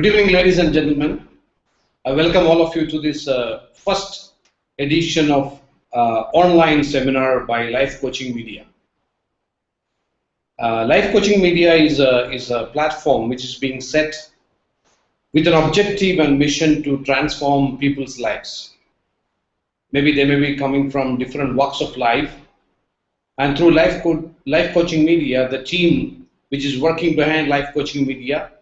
Good evening, ladies and gentlemen. I welcome all of you to this first edition of online seminar by Life Coaching Media. Life Coaching Media is a platform which is being set with an objective and mission to transform people's lives. Maybe they may be coming from different walks of life, and through Life Coaching Media, the team which is working behind Life Coaching Media,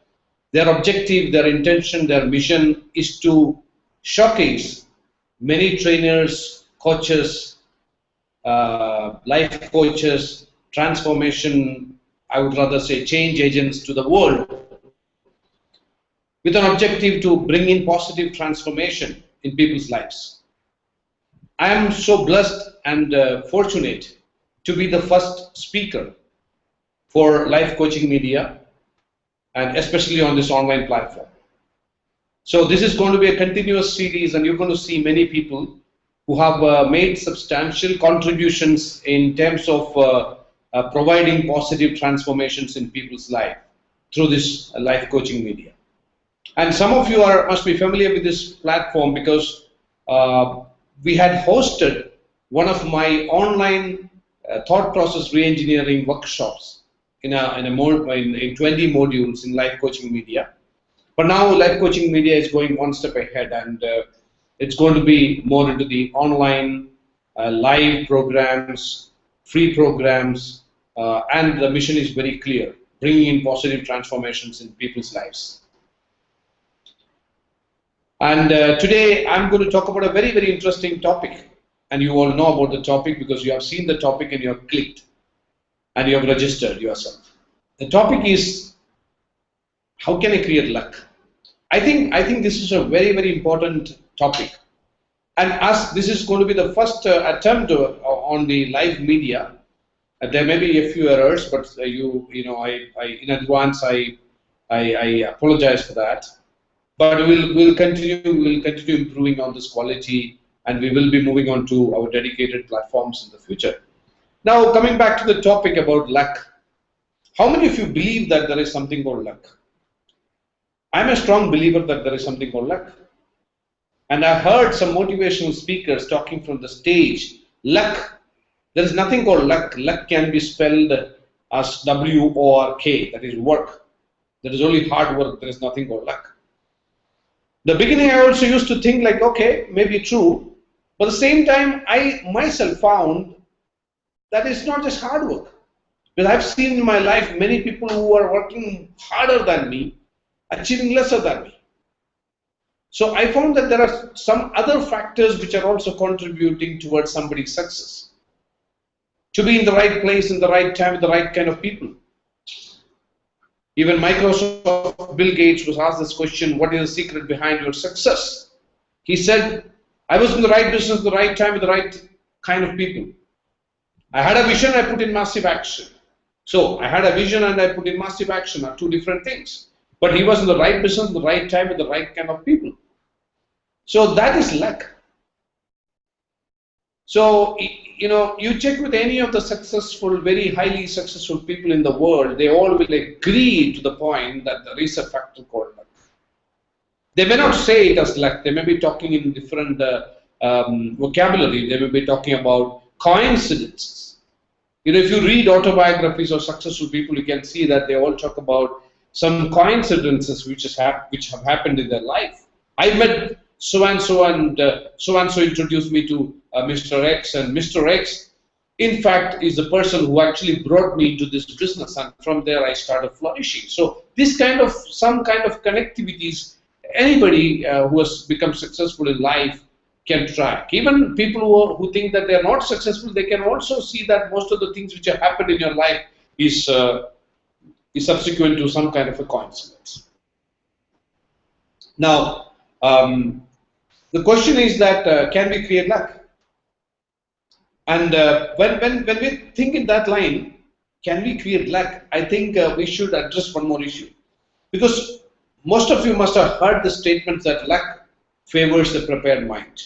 their objective, their intention, their mission is to showcase many trainers, coaches, life coaches, transformation, I would rather say change agents to the world, with an objective to bring in positive transformation in people's lives. I am so blessed and fortunate to be the first speaker for Life Coaching Media, and especially on this online platform. So this is going to be a continuous series, and you're going to see many people who have made substantial contributions in terms of providing positive transformations in people's life through this Life Coaching Media. And some of you must be familiar with this platform because we had hosted one of my online thought process re-engineering workshops in 20 modules in Life Coaching Media. But now Life Coaching Media is going one step ahead, and it's going to be more into the online live programs, free programs, and the mission is very clear: bringing in positive transformations in people's lives. And today I'm going to talk about a very, very interesting topic, and you all know about the topic because you have seen the topic and you have clicked and you have registered yourself. The topic is, how can I create luck? I think this is a very, very important topic, and as this is going to be the first attempt on the live media, there may be a few errors, but I in advance I apologize for that. But we'll continue improving on this quality, and we will be moving on to our dedicated platforms in the future. Now, coming back to the topic about luck, how many of you believe that there is something called luck? I'm a strong believer that there is something called luck. And I've heard some motivational speakers talking from the stage. Luck, there is nothing called luck. Luck can be spelled as W-O-R-K, that is work. There is only hard work, there is nothing called luck. The beginning I also used to think like, okay, maybe true. But at the same time, I myself found that it's not just hard work. Because I've seen in my life many people who are working harder than me, achieving lesser than me. So I found that there are some other factors which are also contributing towards somebody's success. To be in the right place, in the right time, with the right kind of people. Even Microsoft, Bill Gates was asked this question, what is the secret behind your success? He said, I was in the right business at the right time with the right kind of people. I had a vision, I put in massive action. So I had a vision and I put in massive action are two different things. But he was in the right business at the right time with the right kind of people. So that is luck. So, you check with any of the successful, very highly successful people in the world, they all will agree to the point that there is a factor called luck. They may not say it as luck. They may be talking in different vocabulary. They may be talking about coincidences. If you read autobiographies of successful people, you can see that they all talk about some coincidences which have happened in their life. I met so-and-so, and so-and-so introduced me to Mr. X, and Mr. X, in fact, is the person who actually brought me into this business, and from there I started flourishing. So some kind of connectivities, anybody who has become successful in life can track. Even people who think that they are not successful, they can also see that most of the things which have happened in your life is subsequent to some kind of a coincidence. Now, the question is that can we create luck? And when we think in that line, can we create luck? I think we should address one more issue, because most of you must have heard the statement that luck favors the prepared mind.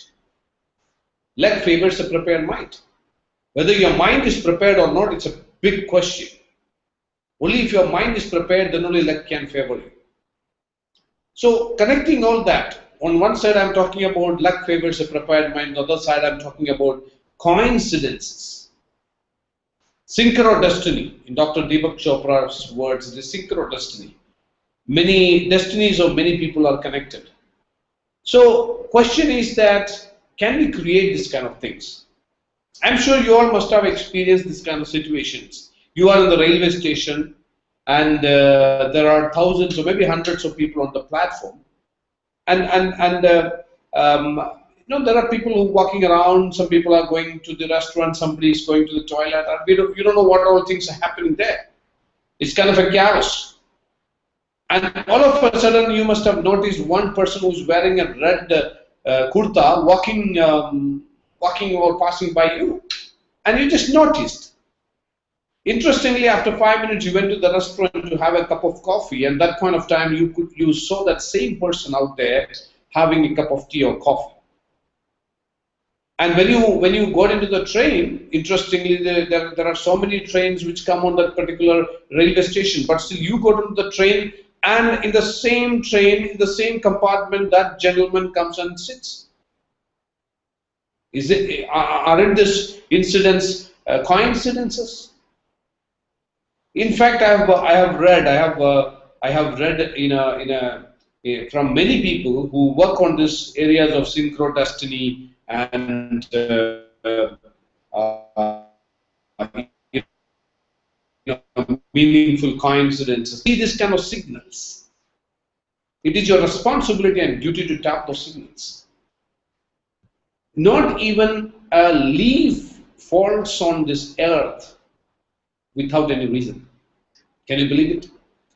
Luck favors the prepared mind. Whether your mind is prepared or not, it's a big question. Only if your mind is prepared, then only luck can favor you. So connecting all that, on one side I'm talking about luck favors a prepared mind, on the other side I'm talking about coincidences. Synchro destiny, in Dr. Deepak Chopra's words, it is synchro destiny. Many destinies of many people are connected. So question is that, can we create this kind of things? I'm sure you all must have experienced this kind of situations. You are in the railway station and there are thousands or maybe hundreds of people on the platform. And there are people who are walking around. Some people are going to the restaurant. Somebody is going to the toilet. And you don't know what all things are happening there. It's kind of a chaos. And all of a sudden, you must have noticed one person who's wearing a red kurta walking or passing by you, and you just noticed. Interestingly, after 5 minutes, you went to the restaurant to have a cup of coffee, and that point of time, you saw that same person out there having a cup of tea or coffee. And when you got into the train, interestingly, there are so many trains which come on that particular railway station, but still you got into the train, and in the same train, in the same compartment, that gentleman comes and sits. Aren't these incidents coincidences? In fact, I have read from many people who work on this areas of synchro destiny and meaningful coincidences. See this kind of signals. It is your responsibility and duty to tap those signals. Not even a leaf falls on this earth without any reason. Can you believe it?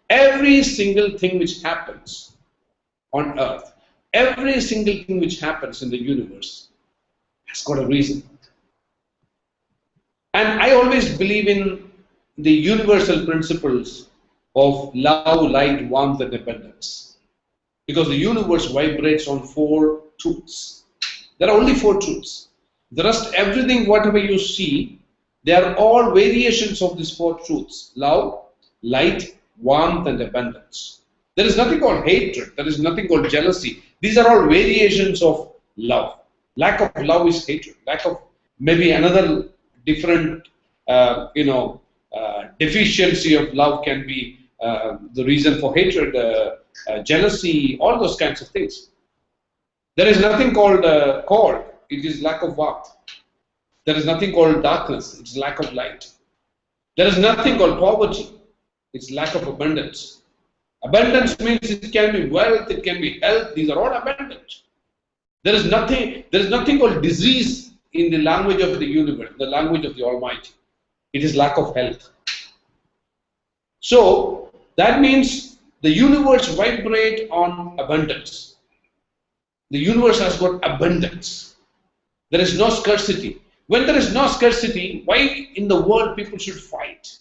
Every single thing which happens on earth, every single thing which happens in the universe has got a reason. And I always believe in the universal principles of love, light, warmth, and abundance. Because the universe vibrates on 4 truths. There are only 4 truths. The rest, everything, whatever you see, they are all variations of these 4 truths. Love, light, warmth, and abundance. There is nothing called hatred. There is nothing called jealousy. These are all variations of love. Lack of love is hatred. Lack of maybe another different, deficiency of love can be the reason for hatred, jealousy, all those kinds of things. There is nothing called cold. It is lack of warmth. There is nothing called darkness. It's lack of light. There is nothing called poverty. It's lack of abundance. Abundance means it can be wealth, it can be health. These are all abundant. There is nothing called disease in the language of the universe, the language of the Almighty. It is lack of health. So that means the universe vibrates on abundance. The universe has got abundance. There is no scarcity. When there is no scarcity, why in the world people should fight?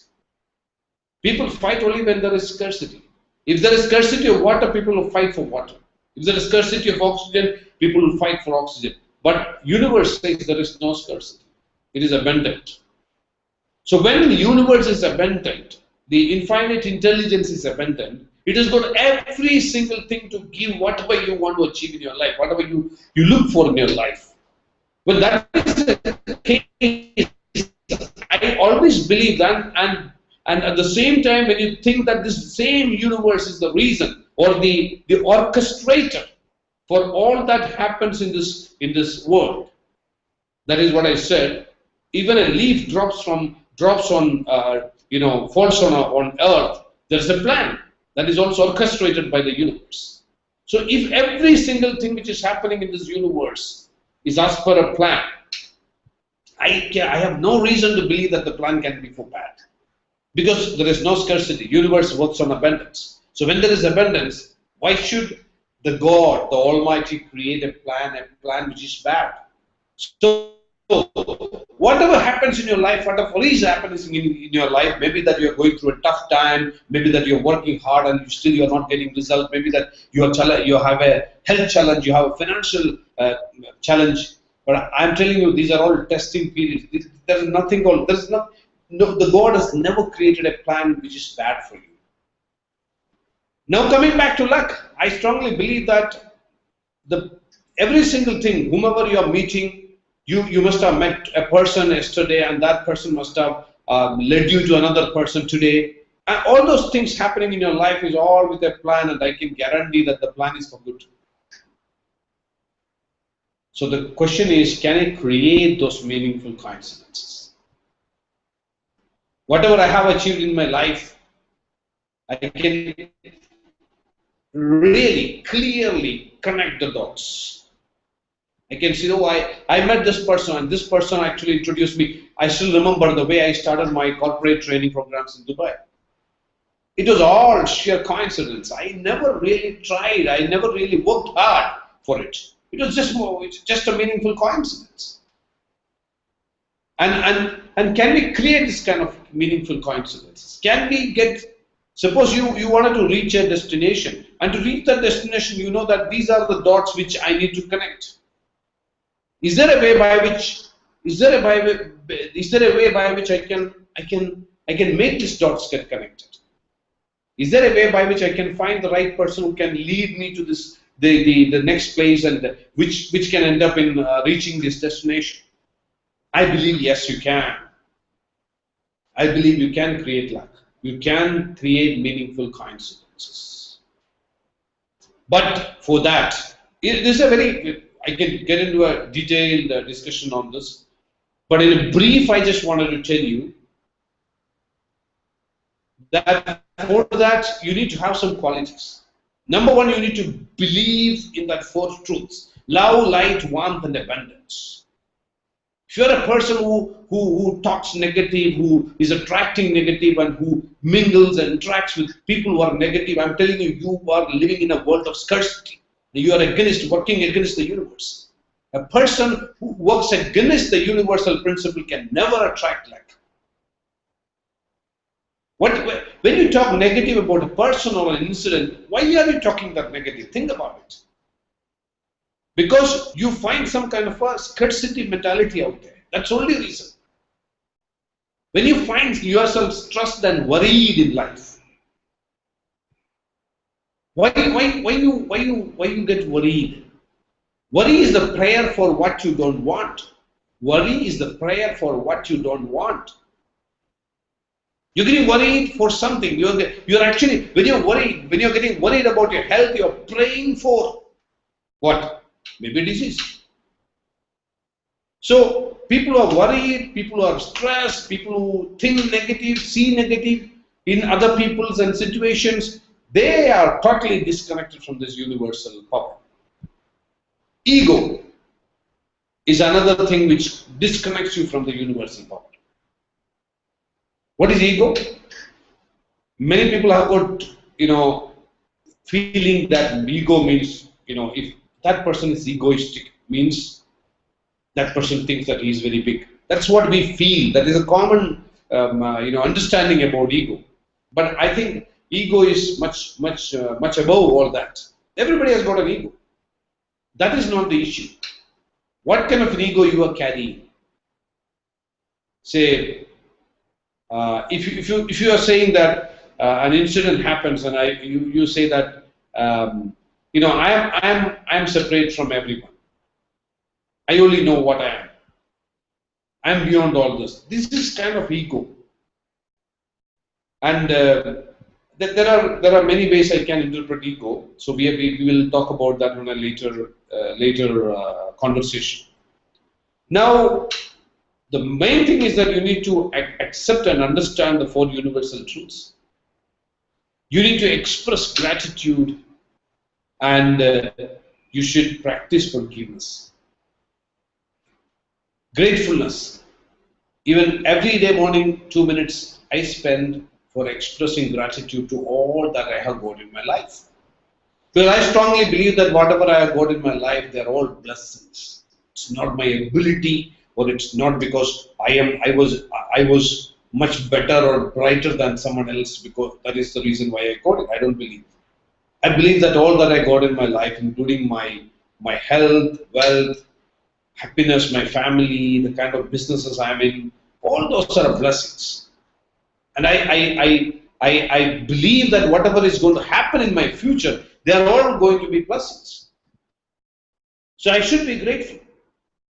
People fight only when there is scarcity. If there is scarcity of water, people will fight for water. If there is scarcity of oxygen, people will fight for oxygen. But universe says there is no scarcity. It is abundant. So when the universe is abundant, the infinite intelligence is abundant, it has got every single thing to give whatever you want to achieve in your life, whatever you look for in your life. When that is the case, I always believe that, and at the same time, when you think that this same universe is the reason or the orchestrator for all that happens in this world, that is what I said. Even a leaf falls on earth. There's a plan that is also orchestrated by the universe. So if every single thing which is happening in this universe is as per a plan, I have no reason to believe that the plan can be for bad. Because there is no scarcity. Universe works on abundance. So when there is abundance, why should the God, the Almighty, create a plan which is bad? So whatever happens in your life, whatever is happening in your life, maybe that you are going through a tough time, maybe that you are working hard and you are not getting results, maybe that you have a health challenge, you have a financial challenge. But I'm telling you, these are all testing periods. There is nothing called, the God has never created a plan which is bad for you. Now coming back to luck, I strongly believe that every single thing, whomever you are meeting, you must have met a person yesterday, and that person must have led you to another person today. And all those things happening in your life is all with a plan, and I can guarantee that the plan is for good. So the question is, can I create those meaningful coincidences? Whatever I have achieved in my life, I can really clearly connect the dots. I can see, oh, I met this person, and this person actually introduced me. I still remember the way I started my corporate training programs in Dubai. It was all sheer coincidence. I never really tried. I never really worked hard for it. It was just a meaningful coincidence. And can we create this kind of meaningful coincidences? Can we get, suppose you wanted to reach a destination, and to reach that destination, you know that these are the dots which I need to connect. Is there a way by which I can make these dots get connected? Is there a way by which I can find the right person who can lead me to this the next place, and which can end up in reaching this destination? I believe yes, you can. I believe you can create luck. You can create meaningful coincidences. But for that, this is a very, I can get into a detailed discussion on this. But in a brief, I just wanted to tell you that for that, you need to have some qualities. Number one, you need to believe in that four truths: love, light, warmth, and abundance. If you're a person who talks negative, who is attracting negative, and who mingles and interacts with people who are negative, I'm telling you, you are living in a world of scarcity. You are working against the universe. A person who works against the universal principle can never attract luck. When you talk negative about a person or an incident, why are you talking that negative? Think about it. Because you find some kind of a scarcity mentality out there. That's the only reason. When you find yourself stressed and worried in life, why you get worried? Worry is the prayer for what you don't want. Worry is the prayer for what you don't want. You're getting worried for something. You're actually, when you're getting worried about your health, you're praying for what? Maybe disease. So people who are worried, people who are stressed, people who think negative, see negative in other people's and situations, they are totally disconnected from this universal power. Ego is another thing which disconnects you from the universal power. What is ego? Many people have got, feeling that ego means, if that person is egoistic, means that person thinks that he is very big. That's what we feel. That is a common, understanding about ego. But I think ego is much above all that. Everybody has got an ego. That is not the issue. What kind of an ego you are carrying? Say, if you are saying that an incident happens, and you say that I am separate from everyone. I only know what I am. I am beyond all this. This is kind of ego. And there are many ways I can interpret ego. So we will talk about that in a later conversation. Now, the main thing is that you need to accept and understand the four universal truths. You need to express gratitude, and you should practice forgiveness. Gratefulness. Even every day morning, 2 minutes I spend for expressing gratitude to all that I have got in my life. Because I strongly believe that whatever I have got in my life, they are all blessings. It's not my ability, or it's not because I was much better or brighter than someone else, because that is the reason why I got it. I don't believe. I believe that all that I got in my life, including my health, wealth, happiness, my family, the kind of businesses I'm in, all those are blessings. And I believe that whatever is going to happen in my future, they are all going to be blessings. So I should be grateful.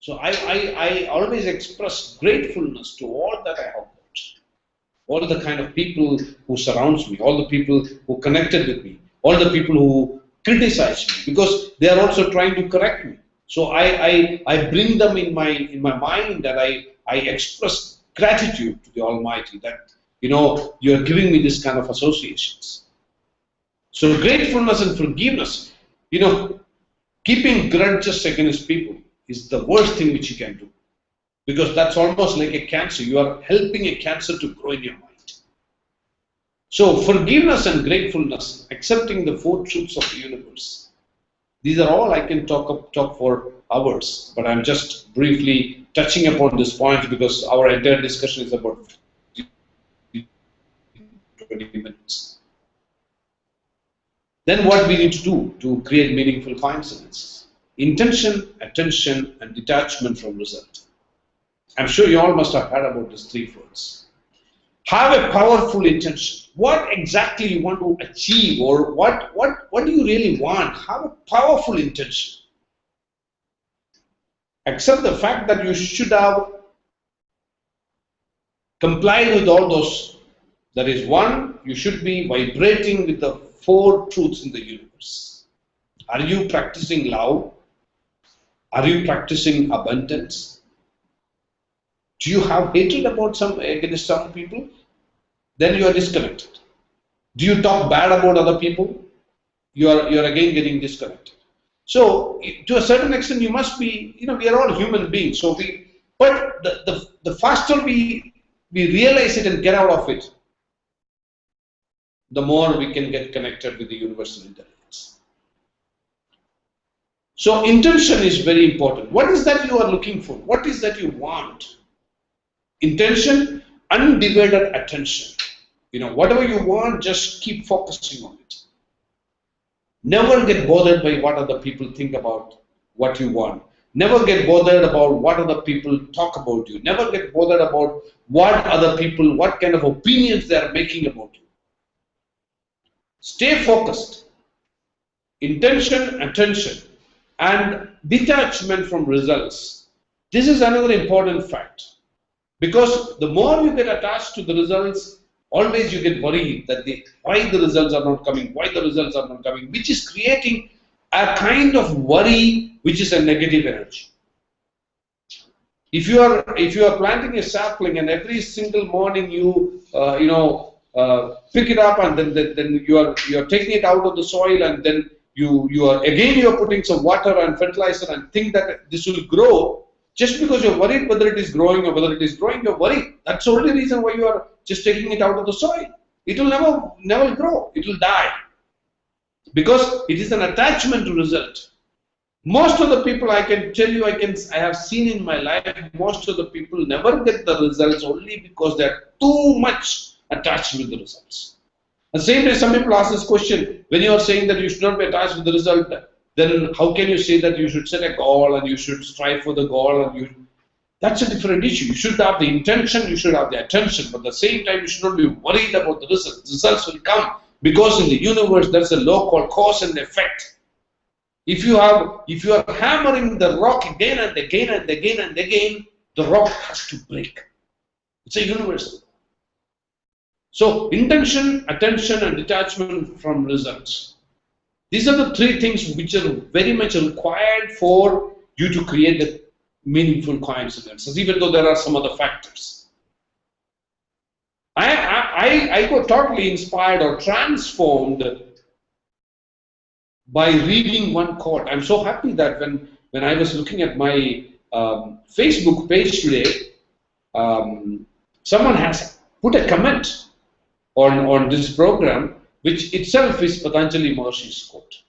So I always express gratefulness to all that I have got, all the kind of people who surrounds me, all the people who connected with me, all the people who criticize me, because they are also trying to correct me. So I bring them in my mind, and I express gratitude to the Almighty that you are giving me this kind of associations. So gratefulness and forgiveness, keeping grudges against people is the worst thing which you can do, because that's almost like a cancer. You are helping a cancer to grow in your mind. So forgiveness and gratefulness, accepting the four truths of the universe. These are all I can talk for hours, but I'm just briefly touching upon this point because our entire discussion is about 20 minutes. Then what we need to do to create meaningful coincidences? Intention, attention, and detachment from result. I'm sure you all must have heard about these three words. Have a powerful intention. What exactly you want to achieve, or what do you really want? Have a powerful intention. Accept the fact that you should have complied with all those. That is, one, you should be vibrating with the four truths in the universe. Are you practicing love? Are you practicing abundance? Do you have hatred against some people? Then you are disconnected. Do you talk bad about other people? You are again getting disconnected. So to a certain extent, you must be, we are all human beings. But the faster we realize it and get out of it, the more we can get connected with the universal intelligence. So intention is very important. What is that you are looking for? What is that you want? Intention, undivided attention. Whatever you want, just keep focusing on it. Never get bothered by what other people think about what you want. Never get bothered about what other people talk about you. Never get bothered about what kind of opinions they are making about you. Stay focused. Intention, attention, and detachment from results. This is another important fact. Because the more you get attached to the results, always you get worried that why the results are not coming, which is creating a kind of worry which is a negative energy. If you are planting a sapling and every single morning you pick it up, and then you are taking it out of the soil, and then you are putting some water and fertilizer and think that this will grow. Just because you're worried whether it is growing or whether it is growing, you're worried. That's the only reason why you are just taking it out of the soil. It will never grow. It will die. Because it is an attachment to result. Most of the people, I can tell you, I have seen in my life, most of the people never get the results only because they are too much attached with the results. The same way some people ask this question, when you are saying that you should not be attached with the result, then how can you say that you should set a goal and you should strive for the goal? That's a different issue. You should have the intention, you should have the attention, but at the same time you should not be worried about the results. Results will come because in the universe there's a law called cause and effect. If you are hammering the rock again and again and again and again, the rock has to break. It's a universal. So intention, attention, and detachment from results. These are the three things which are very much required for you to create the meaningful coincidences, even though there are some other factors. I got totally inspired or transformed by reading one quote. I'm so happy that when I was looking at my Facebook page today, someone has put a comment on this program, which itself is Patanjali Maharshi's quote.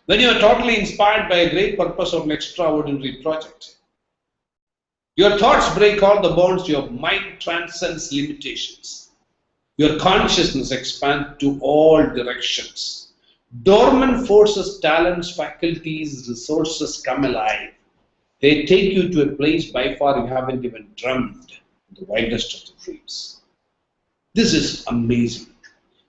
When you are totally inspired by a great purpose or an extraordinary project, your thoughts break all the bounds, your mind transcends limitations. Your consciousness expands to all directions. Dormant forces, talents, faculties, resources come alive. They take you to a place by far you haven't even dreamed, the wildest of the dreams. This is amazing.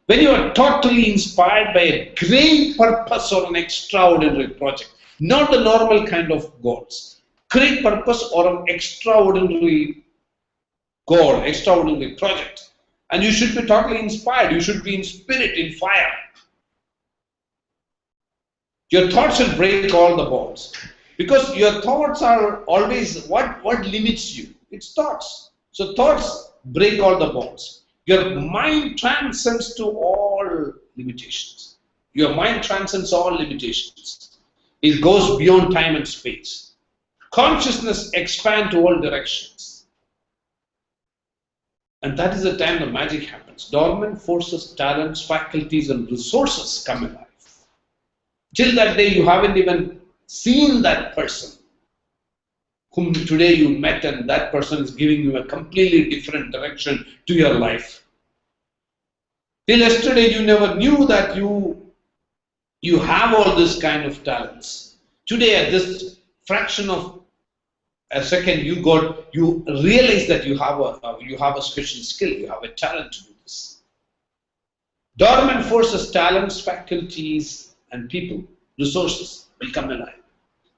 When you are totally inspired by a great purpose or an extraordinary project, not the normal kind of goals, great purpose or an extraordinary goal, extraordinary project, and you should be totally inspired. You should be in spirit, in fire. Your thoughts will break all the bonds because your thoughts are always what limits you. It's thoughts. So thoughts break all the bonds. Your mind transcends to all limitations. Your mind transcends all limitations. It goes beyond time and space. Consciousness expands to all directions. And that is the time the magic happens. Dormant forces, talents, faculties, and resources come alive. Till that day, you haven't even seen that person whom today you met, and that person is giving you a completely different direction to your life. Till yesterday, you never knew that you have all this kind of talents. Today, at this fraction of a second, you realize that you have a special skill, you have a talent to do this. Dormant forces, talents, faculties, and people, resources will come alive.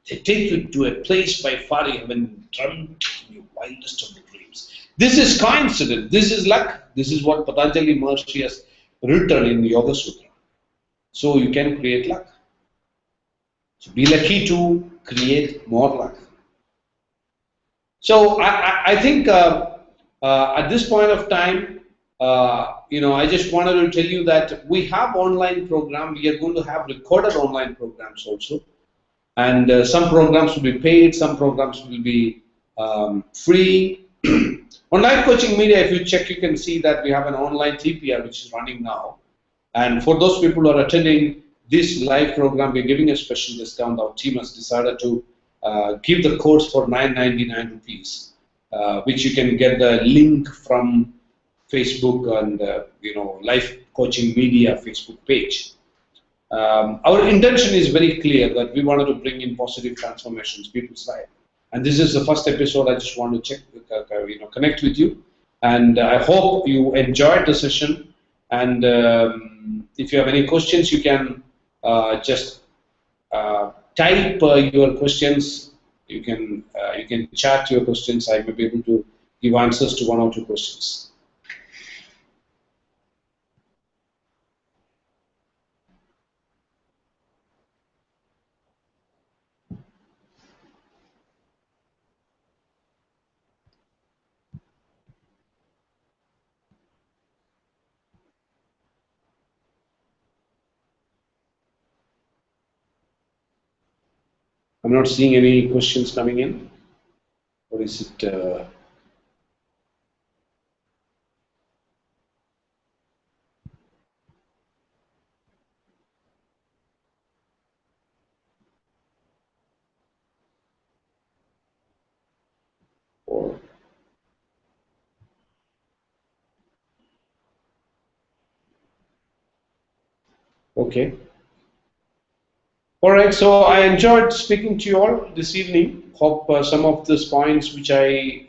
They take you to a place by far you haven't dreamt in your wildest of the dreams. This is coincidence. This is luck. This is what Patanjali Maharshi has written in the Yoga Sutra. So you can create luck. So be lucky to create more luck. So I think at this point of time, I just wanted to tell you that we have online program. We are going to have recorded online programs also. And some programs will be paid, some programs will be free. On Life Coaching Media, if you check, you can see that we have an online TPR which is running now. And for those people who are attending this live program, we're giving a special discount. Our team has decided to give the course for 999 rupees, which you can get the link from Facebook and Life Coaching Media Facebook page. Our intention is very clear that we wanted to bring in positive transformations in people's life, and this is the first episode. I just want to connect with you, and I hope you enjoyed the session. And if you have any questions, you can just type your questions. You can chat your questions. I may be able to give answers to one or two questions. I'm not seeing any questions coming in. Or is it? Or okay. All right. So I enjoyed speaking to you all this evening. Hope some of these points which I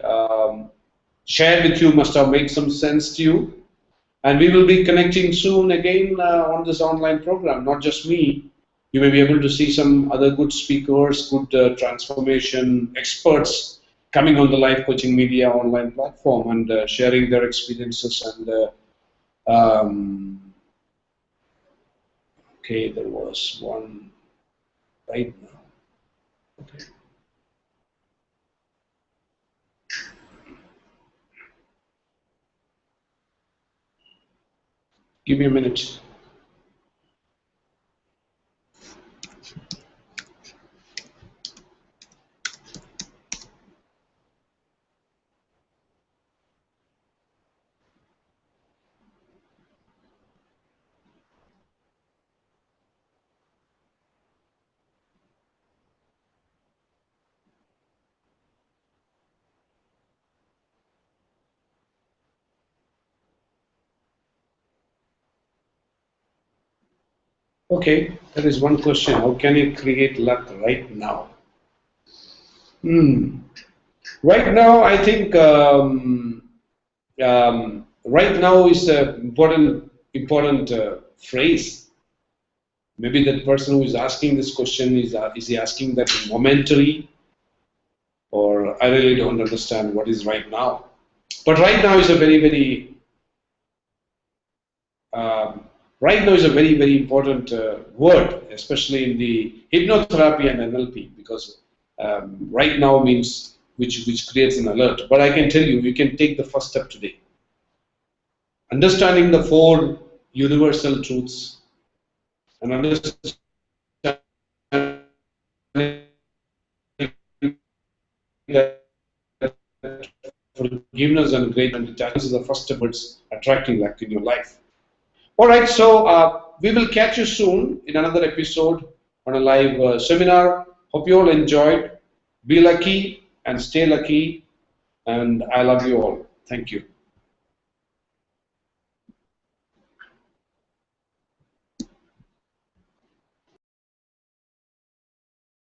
shared with you must have made some sense to you. And we will be connecting soon again on this online program. Not just me. You may be able to see some other good speakers, good transformation experts coming on the Life Coaching Media online platform and sharing their experiences. And okay, there was one right now. Okay. Give me a minute. Okay, there is one question. How can you create luck right now? Right now, I think right now is an important phrase. Maybe that person who is asking this question is he asking that momentary, or I really don't understand what is right now. But right now is a very important word, especially in the hypnotherapy and NLP, because right now means which creates an alert. But I can tell you, you can take the first step today. Understanding the four universal truths and understanding that forgiveness and grace and detachment is the first step towards attracting luck in your life. All right, so we will catch you soon in another episode on a live seminar. Hope you all enjoyed. Be lucky and stay lucky, and I love you all. Thank you.